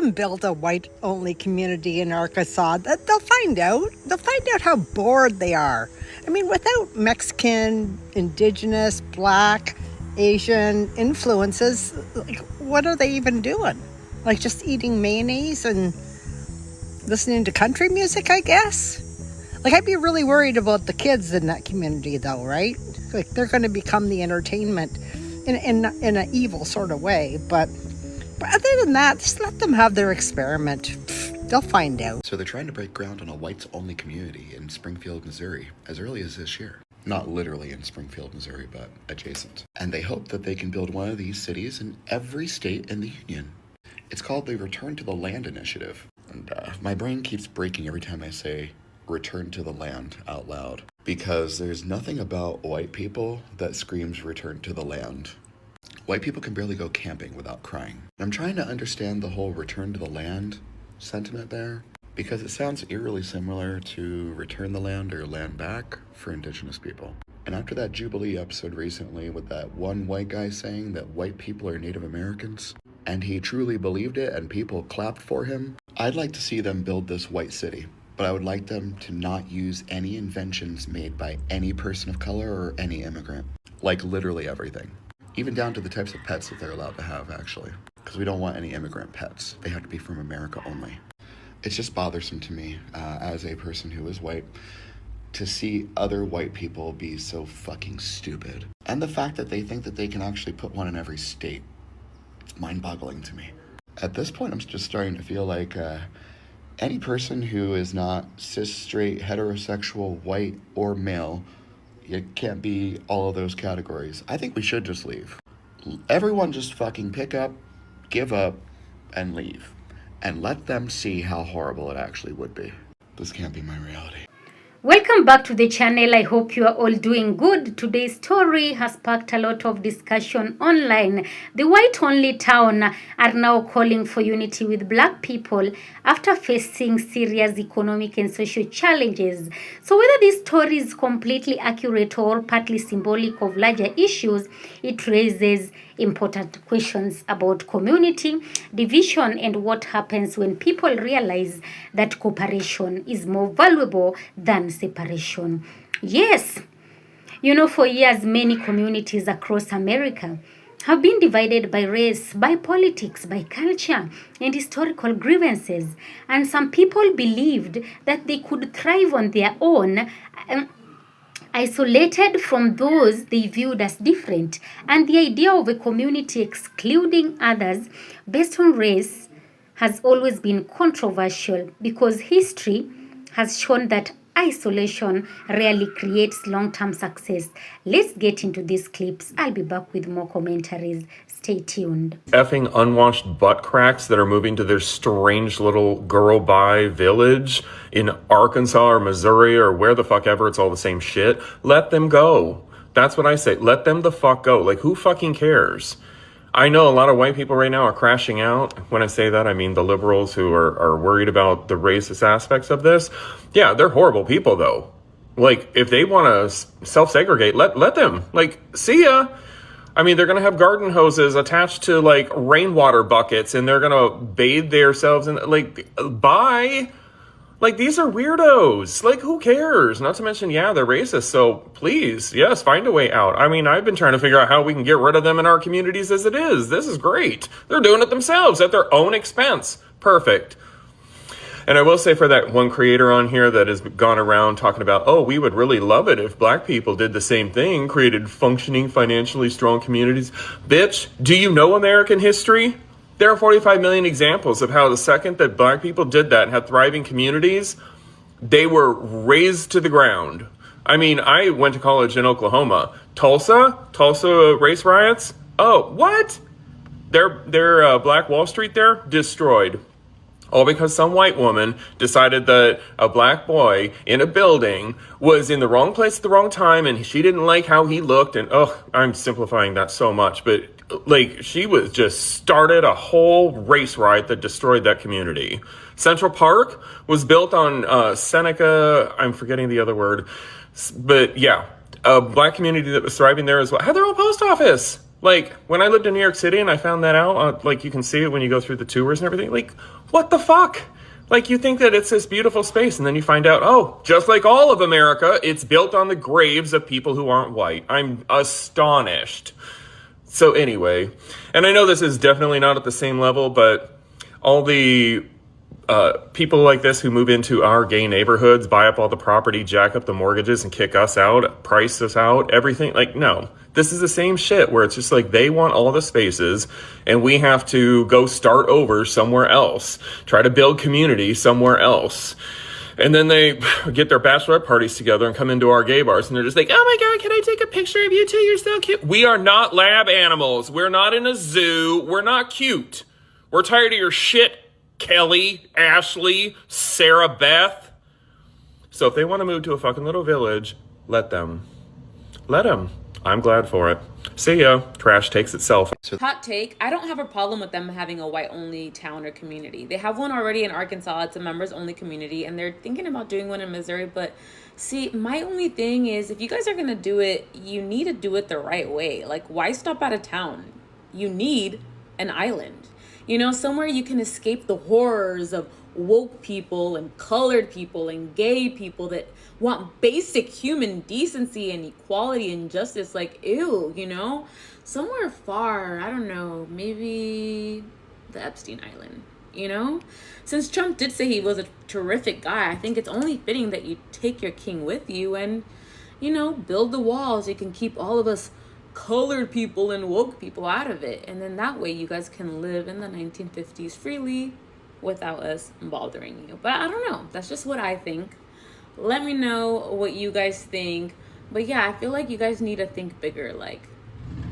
them build a white-only community in Arkansas, they'll find out. They'll find out how bored they are. I mean, without Mexican, Indigenous, Black, Asian influences, like, what are they even doing? Like just eating mayonnaise and listening to country music, I guess? Like, I'd be really worried about the kids in that community, though, right? Like, they're going to become the entertainment in an evil sort of way. But other than that, just let them have their experiment. They'll find out. So they're trying to break ground on a whites-only community in Springfield, Missouri, as early as this year. Not literally in Springfield, Missouri, but adjacent. And they hope that they can build one of these cities in every state in the union. It's called the Return to the Land Initiative. And my brain keeps breaking every time I say return to the land out loud, because there's nothing about white people that screams return to the land. White people can barely go camping without crying. I'm trying to understand the whole return to the land sentiment there, because it sounds eerily similar to return the land or land back for Indigenous people. And after that Jubilee episode recently with that one white guy saying that white people are Native Americans, and he truly believed it and people clapped for him, I'd like to see them build this white city. But I would like them to not use any inventions made by any person of color or any immigrant. Like literally everything. Even down to the types of pets that they're allowed to have, actually. Because we don't want any immigrant pets. They have to be from America only. It's just bothersome to me, as a person who is white, to see other white people be so fucking stupid. And the fact that they think that they can actually put one in every state. It's mind-boggling to me. At this point, I'm just starting to feel like any person who is not cis, straight, heterosexual, white, or male, you can't be all of those categories. I think we should just leave. Everyone just fucking pick up, give up, and leave. And let them see how horrible it actually would be. This can't be my reality. Welcome back to the channel. I hope you are all doing good. Today's story has sparked a lot of discussion online. The white-only town are now calling for unity with black people after facing serious economic and social challenges. So whether this story is completely accurate or partly symbolic of larger issues, it raises important questions about community, division, and what happens when people realize that cooperation is more valuable than separation. Yes, for years, many communities across America have been divided by race, by politics, by culture, and historical grievances. And some people believed that they could thrive on their own, isolated from those they viewed as different. And the idea of a community excluding others based on race has always been controversial, because history has shown that isolation rarely creates long-term success. Let's get into these clips. I'll be back with more commentaries. Stay tuned. Effing unwashed butt cracks that are moving to their strange little girl bye village in Arkansas or Missouri or where the fuck ever, it's all the same shit. Let them go. That's what I say. Let them the fuck go. Like, who fucking cares? I know a lot of white people right now are crashing out. When I say that, I mean the liberals who are worried about the racist aspects of this. Yeah, they're horrible people, though. Like, if they want to self-segregate, let them. Like, see ya. I mean, they're going to have garden hoses attached to, like, rainwater buckets, and they're going to bathe themselves in, like, bye. Like, these are weirdos. Like, who cares? Not to mention, yeah, they're racist. So please, yes, find a way out. I mean, I've been trying to figure out how we can get rid of them in our communities as it is. This is great. They're doing it themselves at their own expense. Perfect. And I will say, for that one creator on here that has gone around talking about, oh, we would really love it if black people did the same thing, created functioning, financially strong communities. Bitch, do you know American history? There are 45 million examples of how the second that black people did that and had thriving communities, they were razed to the ground. I mean, I went to college in Oklahoma. Tulsa race riots. Oh, what? Their Black Wall Street there, destroyed. All because some white woman decided that a black boy in a building was in the wrong place at the wrong time, and she didn't like how he looked. And I'm simplifying that so much, but like, she was just started a whole race riot that destroyed that community. Central Park was built on Seneca. I'm forgetting the other word, but yeah, a black community that was thriving there as well had their own post office. Like, when I lived in New York City and I found that out, like, you can see it when you go through the tours and everything. Like, what the fuck? Like, you think that it's this beautiful space, and then you find out, oh, just like all of America, it's built on the graves of people who aren't white. I'm astonished. So anyway, and I know this is definitely not at the same level, but all the people like this who move into our gay neighborhoods, buy up all the property, jack up the mortgages, and kick us out, price us out, everything. Like, no, this is the same shit where it's just like they want all the spaces and we have to go start over somewhere else, try to build community somewhere else. And then they get their bachelorette parties together and come into our gay bars and they're just like, oh my God, can I take a picture of you two? You're so cute. We are not lab animals. We're not in a zoo. We're not cute. We're tired of your shit, Kelly, Ashley, Sarah Beth. So if they want to move to a fucking little village, let them. Let them. I'm glad for it. See ya. Trash takes itself. Hot take, I don't have a problem with them having a white-only town or community. They have one already in Arkansas. It's a members-only community, and they're thinking about doing one in Missouri. But see, my only thing is, if you guys are going to do it, you need to do it the right way. Like, why stop at a town? You need an island. You know, somewhere you can escape the horrors of woke people and colored people and gay people that want basic human decency and equality and justice. Like, ew, you know, somewhere far, I don't know, maybe the Epstein Island, you know? Since Trump did say he was a terrific guy, I think it's only fitting that you take your king with you and, you know, build the walls. You can keep all of us colored people and woke people out of it. And then that way you guys can live in the 1950s freely without us bothering you. But I don't know. That's just what I think. Let me know what you guys think. But yeah, I feel like you guys need to think bigger. Like,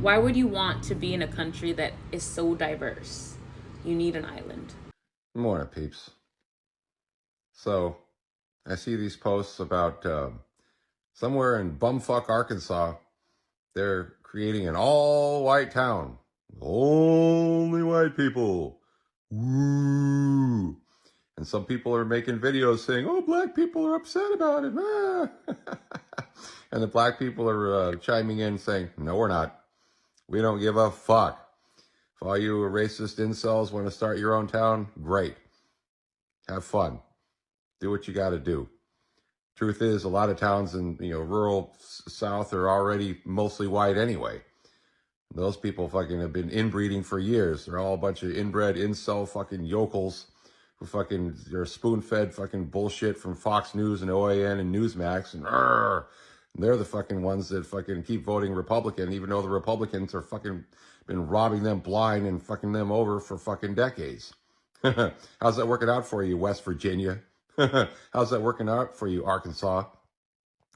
why would you want to be in a country that is so diverse? You need an island. Good morning, peeps. So, I see these posts about somewhere in bumfuck Arkansas, they're creating an all-white town. Only white people. Woo! And some people are making videos saying, oh, black people are upset about it. Ah. And the black people are chiming in saying, no, we're not. We don't give a fuck. If all you racist incels want to start your own town, great. Have fun. Do what you got to do. Truth is, a lot of towns in rural South are already mostly white anyway. Those people fucking have been inbreeding for years. They're all a bunch of inbred incel fucking yokels who fucking they're spoon-fed fucking bullshit from Fox News and OAN and Newsmax and they're the fucking ones that fucking keep voting Republican, even though the Republicans are fucking been robbing them blind and fucking them over for fucking decades. How's that working out for you, West Virginia? How's that working out for you, Arkansas?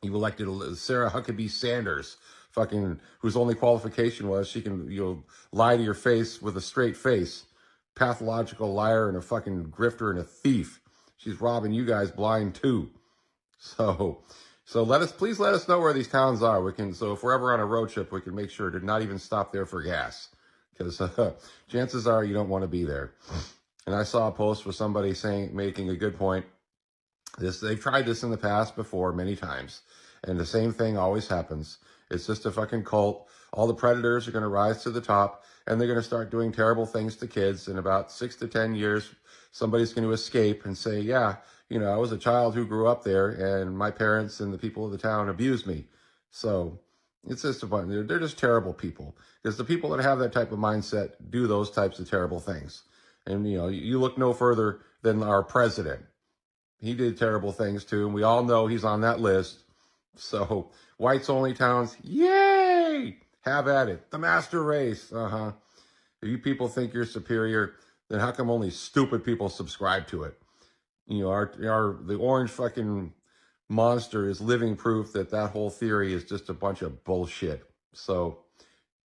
You elected Sarah Huckabee Sanders, fucking whose only qualification was she can lie to your face with a straight face. Pathological liar and a fucking grifter and a thief. She's robbing you guys blind too. So please let us know where these towns are. So if we're ever on a road trip, we can make sure to not even stop there for gas, because chances are you don't want to be there. And I saw a post with somebody making a good point. They've tried this in the past before many times, and the same thing always happens. It's just a fucking cult. All the predators are going to rise to the top, and they're going to start doing terrible things to kids. In about 6 to 10 years, somebody's going to escape and say, yeah, I was a child who grew up there, and my parents and the people of the town abused me. So it's just a bunch. They're just terrible people, because the people that have that type of mindset do those types of terrible things. And, you look no further than our president. He did terrible things too, and we all know he's on that list. So, whites only towns, yay! Have at it. The master race, If you people think you're superior, then how come only stupid people subscribe to it? The orange fucking monster is living proof that whole theory is just a bunch of bullshit. So,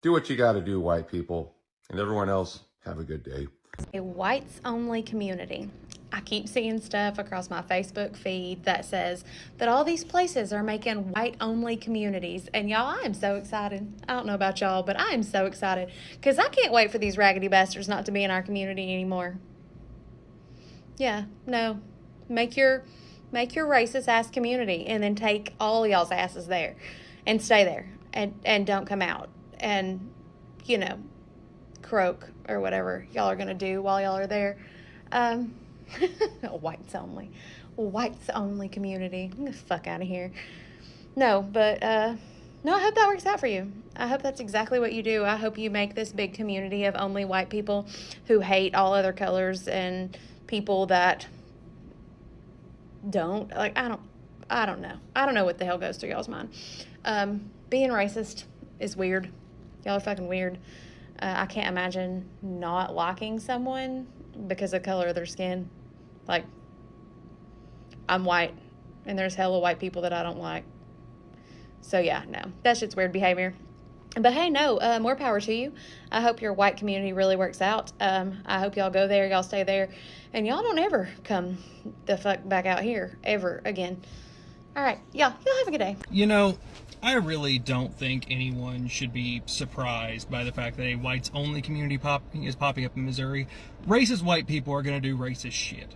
do what you got to do, white people, and everyone else, have a good day. A whites only community. I keep seeing stuff across my Facebook feed that says that all these places are making white only communities. And y'all, I am so excited. I don't know about y'all, but I am so excited because I can't wait for these raggedy bastards not to be in our community anymore. Yeah, no. Make your racist ass community and then take all y'all's asses there and stay there and don't come out. And you know, croak or whatever y'all are going to do while y'all are there. Whites only. Whites only community. Get the fuck out of here. No, but no, I hope that works out for you. I hope that's exactly what you do. I hope you make this big community of only white people who hate all other colors and people that don't. Like, I don't know. I don't know what the hell goes through y'all's mind. Being racist is weird. Y'all are fucking weird. I can't imagine not liking someone because of the color of their skin. Like, I'm white, and there's hella white people that I don't like. So yeah, no, that shit's weird behavior. But hey, no, more power to you. I hope your white community really works out. I hope y'all go there, y'all stay there, and y'all don't ever come the fuck back out here ever again. All right, y'all have a good day. You know, I really don't think anyone should be surprised by the fact that a whites-only community is popping up in Missouri. Racist white people are going to do racist shit,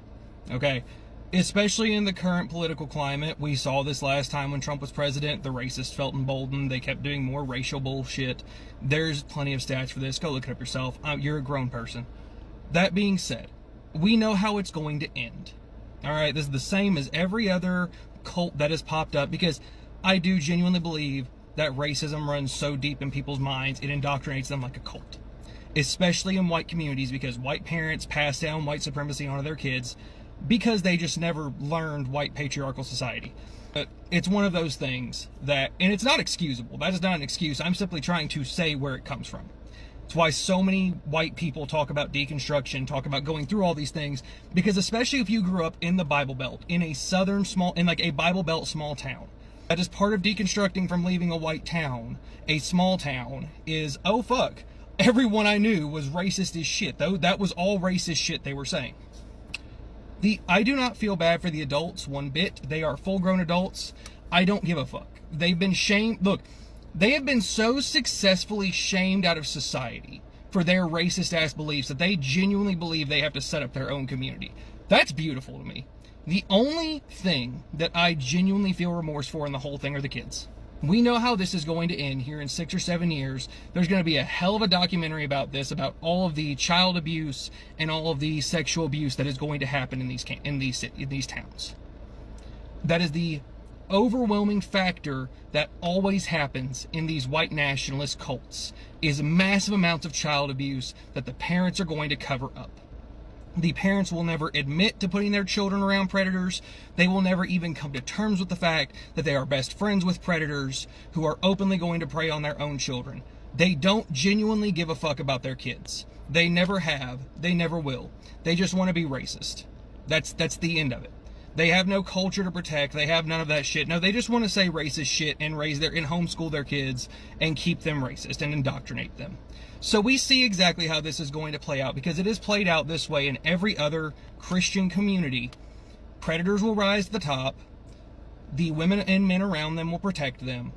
okay? Especially in the current political climate. We saw this last time when Trump was president. The racists felt emboldened. They kept doing more racial bullshit. There's plenty of stats for this. Go look it up yourself. You're a grown person. That being said, we know how it's going to end. All right, this is the same as every other cult that has popped up, because I do genuinely believe that racism runs so deep in people's minds, it indoctrinates them like a cult. Especially in white communities, because white parents pass down white supremacy onto their kids because they just never learned white patriarchal society. But it's one of those things that, and it's not excusable. That is not an excuse. I'm simply trying to say where it comes from. It's why so many white people talk about deconstruction, talk about going through all these things, because especially if you grew up in the Bible Belt, in a southern in like a Bible Belt small town, that is part of deconstructing from leaving a white town, a small town, is, oh fuck, everyone I knew was racist as shit. Though that was all racist shit they were saying. I do not feel bad for the adults one bit. They are full-grown adults. I don't give a fuck. They've been shamed. Look, they have been so successfully shamed out of society for their racist-ass beliefs that they genuinely believe they have to set up their own community. That's beautiful to me. The only thing that I genuinely feel remorse for in the whole thing are the kids. We know how this is going to end here in 6 or 7 years. There's going to be a hell of a documentary about this, about all of the child abuse and all of the sexual abuse that is going to happen in these towns. That is the overwhelming factor that always happens in these white nationalist cults, is massive amounts of child abuse that the parents are going to cover up. The parents will never admit to putting their children around predators. They will never even come to terms with the fact that they are best friends with predators who are openly going to prey on their own children. They don't genuinely give a fuck about their kids. They never have. They never will. They just want to be racist. That's the end of it. They have no culture to protect. They have none of that shit. No, they just want to say racist shit and homeschool their kids and keep them racist and indoctrinate them. So we see exactly how this is going to play out, because it is played out this way in every other Christian community. Predators will rise to the top. The women and men around them will protect them.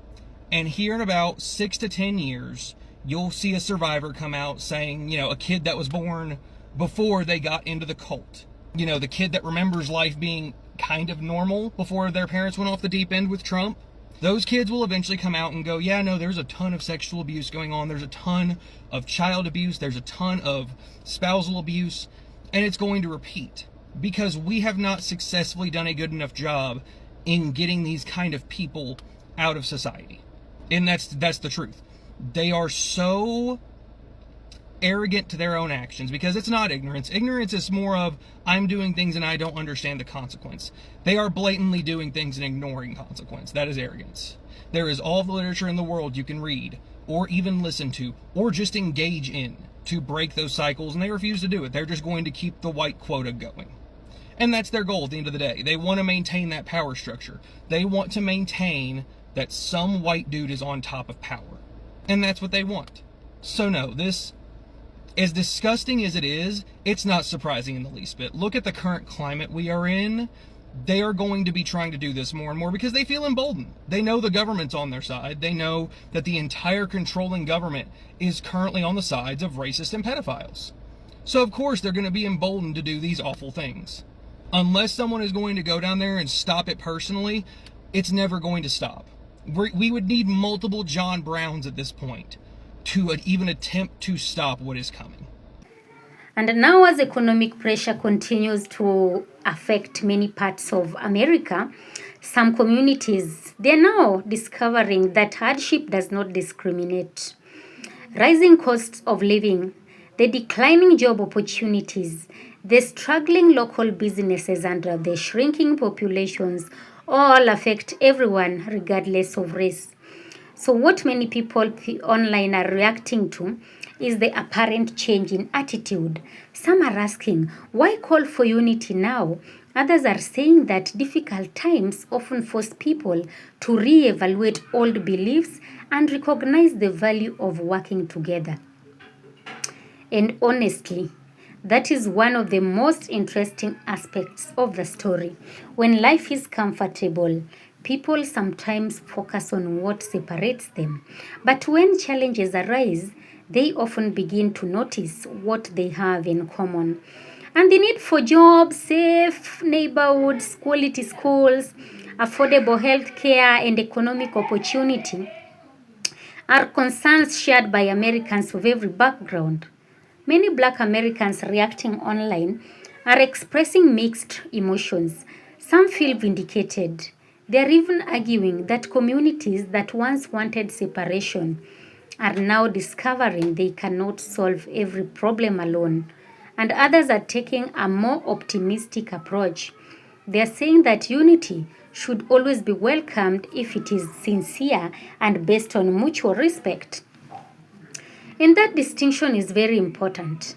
And here in about 6 to 10 years, you'll see a survivor come out saying, you know, a kid that was born before they got into the cult. You know, the kid that remembers life being kind of normal before their parents went off the deep end with Trump. Those kids will eventually come out and go, yeah, no, there's a ton of sexual abuse going on. There's a ton of child abuse. There's a ton of spousal abuse. And it's going to repeat, because we have not successfully done a good enough job in getting these kind of people out of society. And that's the truth. They are so arrogant to their own actions, because it's not ignorance. Ignorance is more of, I'm doing things and I don't understand the consequence. They are blatantly doing things and ignoring consequence. That is arrogance. There is all the literature in the world you can read, or even listen to, or just engage in, to break those cycles, and they refuse to do it. They're just going to keep the white quota going. And that's their goal at the end of the day. They want to maintain that power structure. They want to maintain that some white dude is on top of power. And that's what they want. So no, this, as disgusting as it is, it's not surprising in the least bit. Look at the current climate we are in. They are going to be trying to do this more and more because they feel emboldened. They know the government's on their side. They know that the entire controlling government is currently on the sides of racists and pedophiles. So of course they're going to be emboldened to do these awful things. Unless someone is going to go down there and stop it personally, it's never going to stop. We would need multiple John Browns at this point to even attempt to stop what is coming. And now, as economic pressure continues to affect many parts of America, some communities, they're now discovering that hardship does not discriminate. Rising costs of living, the declining job opportunities, the struggling local businesses, and the shrinking populations all affect everyone regardless of race. So, what many people online are reacting to is the apparent change in attitude. Some are asking, why call for unity now? Others are saying that difficult times often force people to re-evaluate old beliefs and recognize the value of working together. And honestly, that is one of the most interesting aspects of the story. When life is comfortable, people sometimes focus on what separates them. But when challenges arise, they often begin to notice what they have in common. And the need for jobs, safe neighborhoods, quality schools, affordable health care, and economic opportunity are concerns shared by Americans of every background. Many Black Americans reacting online are expressing mixed emotions. Some feel vindicated. They are even arguing that communities that once wanted separation are now discovering they cannot solve every problem alone. And others are taking a more optimistic approach. They are saying that unity should always be welcomed if it is sincere and based on mutual respect. And that distinction is very important.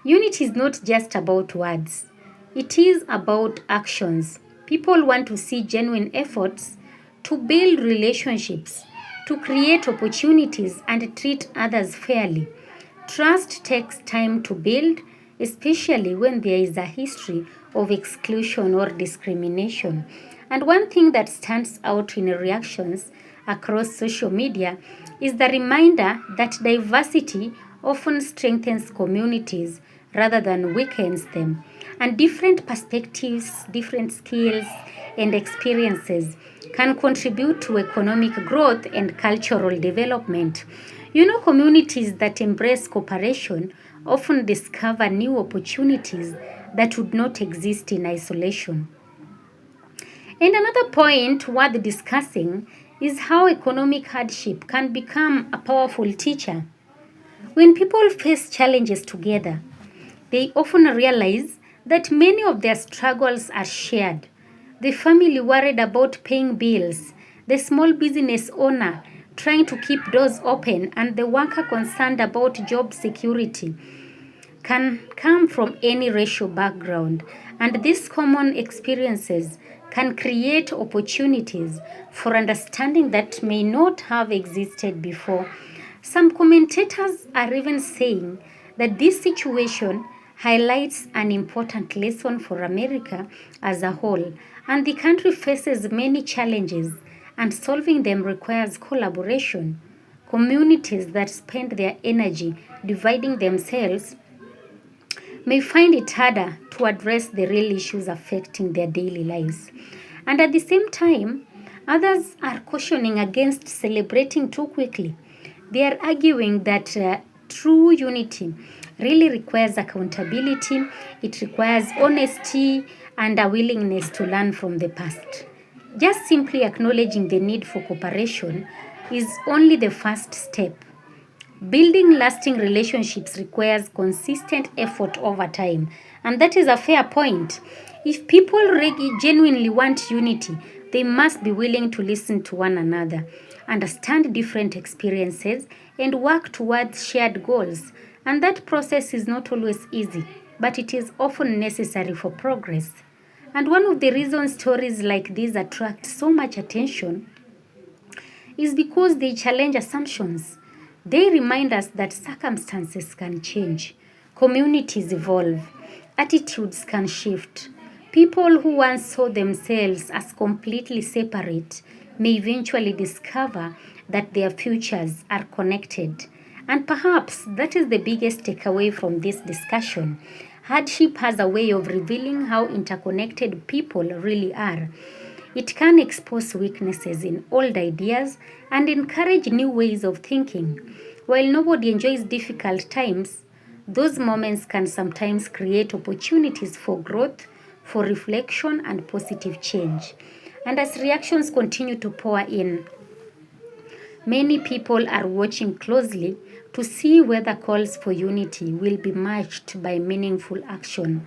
Unity is not just about words, it is about actions. People want to see genuine efforts to build relationships, to create opportunities, and treat others fairly. Trust takes time to build, especially when there is a history of exclusion or discrimination. And one thing that stands out in reactions across social media is the reminder that diversity often strengthens communities rather than weakens them. And different perspectives, different skills, and experiences can contribute to economic growth and cultural development. Communities that embrace cooperation often discover new opportunities that would not exist in isolation. And another point worth discussing is how economic hardship can become a powerful teacher. When people face challenges together, they often realize that many of their struggles are shared. The family worried about paying bills, the small business owner trying to keep doors open, and the worker concerned about job security can come from any racial background, and these common experiences can create opportunities for understanding that may not have existed before. Some commentators are even saying that this situation highlights an important lesson for America as a whole, and the country faces many challenges, and solving them requires collaboration. Communities that spend their energy dividing themselves may find it harder to address the real issues affecting their daily lives. And at the same time, others are cautioning against celebrating too quickly. They are arguing that true unity really requires accountability, it requires honesty, and a willingness to learn from the past. Just simply acknowledging the need for cooperation is only the first step. Building lasting relationships requires consistent effort over time, and that is a fair point. If people genuinely want unity, they must be willing to listen to one another, understand different experiences, and work towards shared goals. And that process is not always easy, but it is often necessary for progress. And one of the reasons stories like these attract so much attention is because they challenge assumptions. They remind us that circumstances can change, communities evolve, attitudes can shift. People who once saw themselves as completely separate may eventually discover that their futures are connected. And perhaps that is the biggest takeaway from this discussion. Hardship has a way of revealing how interconnected people really are. It can expose weaknesses in old ideas and encourage new ways of thinking. While nobody enjoys difficult times, those moments can sometimes create opportunities for growth, for reflection, and positive change. And as reactions continue to pour in, many people are watching closely to see whether calls for unity will be matched by meaningful action.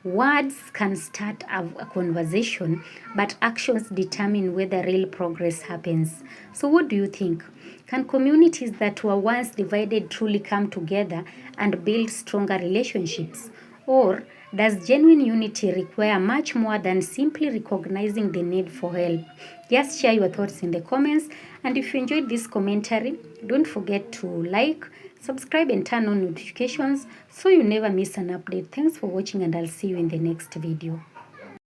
Words can start a conversation, but actions determine whether real progress happens. So, what do you think? Can communities that were once divided truly come together and build stronger relationships? Or does genuine unity require much more than simply recognizing the need for help? Just share your thoughts in the comments. And if you enjoyed this commentary, don't forget to like, subscribe, and turn on notifications so you never miss an update. Thanks for watching, and I'll see you in the next video.